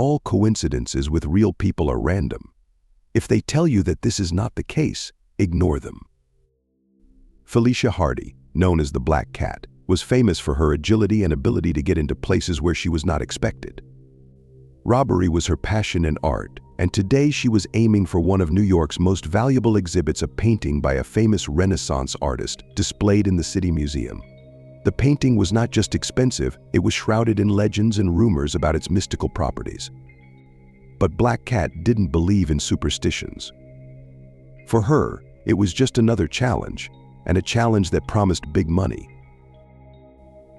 All coincidences with real people are random. If they tell you that this is not the case, ignore them. Felicia Hardy, known as the Black Cat, was famous for her agility and ability to get into places where she was not expected. Robbery was her passion and art, and today she was aiming for one of New York's most valuable exhibits, a painting by a famous Renaissance artist displayed in the City Museum. The painting was not just expensive, it was shrouded in legends and rumors about its mystical properties. But Black Cat didn't believe in superstitions. For her, it was just another challenge, and a challenge that promised big money.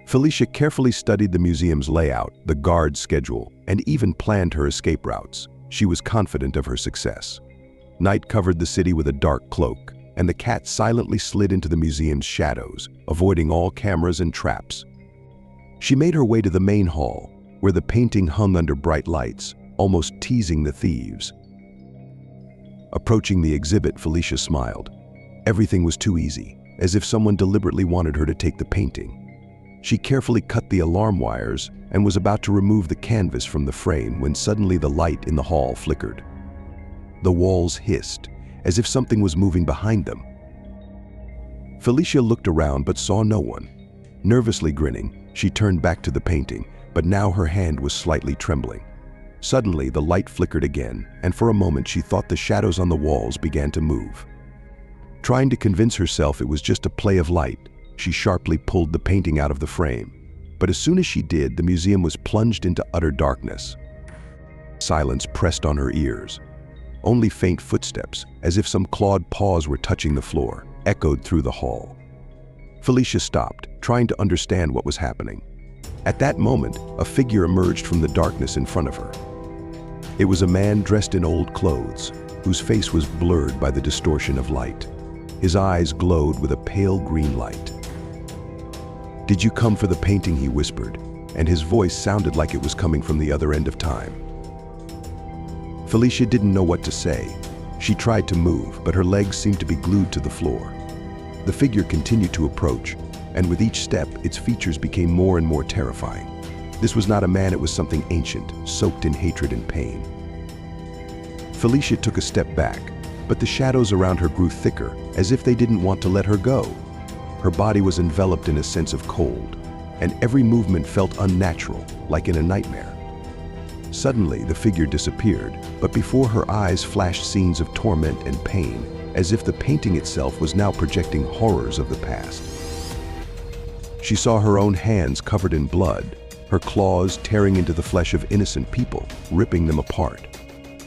Felicia carefully studied the museum's layout, the guard schedule, and even planned her escape routes. She was confident of her success. Night covered the city with a dark cloak, and the cat silently slid into the museum's shadows, avoiding all cameras and traps. She made her way to the main hall, where the painting hung under bright lights, almost teasing the thieves. Approaching the exhibit, Felicia smiled. Everything was too easy, as if someone deliberately wanted her to take the painting. She carefully cut the alarm wires and was about to remove the canvas from the frame when suddenly the light in the hall flickered. The walls hissed, as if something was moving behind them. Felicia looked around but saw no one. Nervously grinning, she turned back to the painting, but now her hand was slightly trembling. Suddenly, the light flickered again, and for a moment she thought the shadows on the walls began to move. Trying to convince herself it was just a play of light, she sharply pulled the painting out of the frame. But as soon as she did, the museum was plunged into utter darkness. Silence pressed on her ears. Only faint footsteps, as if some clawed paws were touching the floor, echoed through the hall. Felicia stopped, trying to understand what was happening. At that moment, a figure emerged from the darkness in front of her. It was a man dressed in old clothes, whose face was blurred by the distortion of light. His eyes glowed with a pale green light. "Did you come for the painting?" he whispered, and his voice sounded like it was coming from the other end of time. Felicia didn't know what to say. She tried to move, but her legs seemed to be glued to the floor. The figure continued to approach, and with each step, its features became more and more terrifying. This was not a man, it was something ancient, soaked in hatred and pain. Felicia took a step back, but the shadows around her grew thicker, as if they didn't want to let her go. Her body was enveloped in a sense of cold, and every movement felt unnatural, like in a nightmare. Suddenly, the figure disappeared, but before her eyes flashed scenes of torment and pain, as if the painting itself was now projecting horrors of the past. She saw her own hands covered in blood, her claws tearing into the flesh of innocent people, ripping them apart.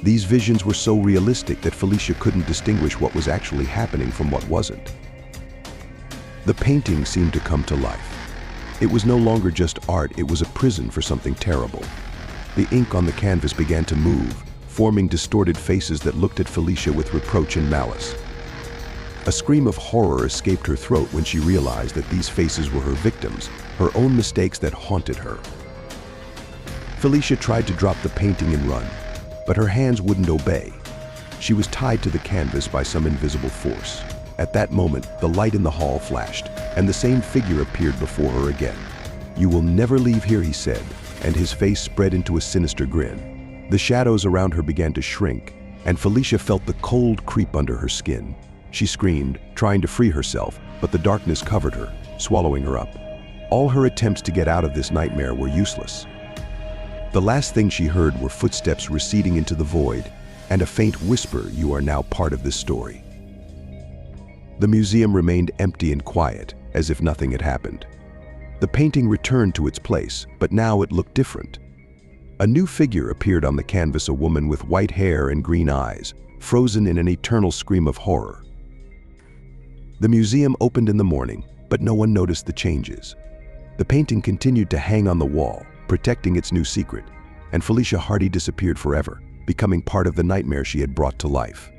These visions were so realistic that Felicia couldn't distinguish what was actually happening from what wasn't. The painting seemed to come to life. It was no longer just art, it was a prison for something terrible. The ink on the canvas began to move, forming distorted faces that looked at Felicia with reproach and malice. A scream of horror escaped her throat when she realized that these faces were her victims, her own mistakes that haunted her. Felicia tried to drop the painting and run, but her hands wouldn't obey. She was tied to the canvas by some invisible force. At that moment, the light in the hall flashed, and the same figure appeared before her again. "You will never leave here," he said, and his face spread into a sinister grin. The shadows around her began to shrink, and Felicia felt the cold creep under her skin. She screamed, trying to free herself, but the darkness covered her, swallowing her up. All her attempts to get out of this nightmare were useless. The last thing she heard were footsteps receding into the void, and a faint whisper, "You are now part of this story." The museum remained empty and quiet, as if nothing had happened. The painting returned to its place, but now it looked different. A new figure appeared on the canvas, a woman with white hair and green eyes, frozen in an eternal scream of horror. The museum opened in the morning, but no one noticed the changes. The painting continued to hang on the wall, protecting its new secret, and Felicia Hardy disappeared forever, becoming part of the nightmare she had brought to life.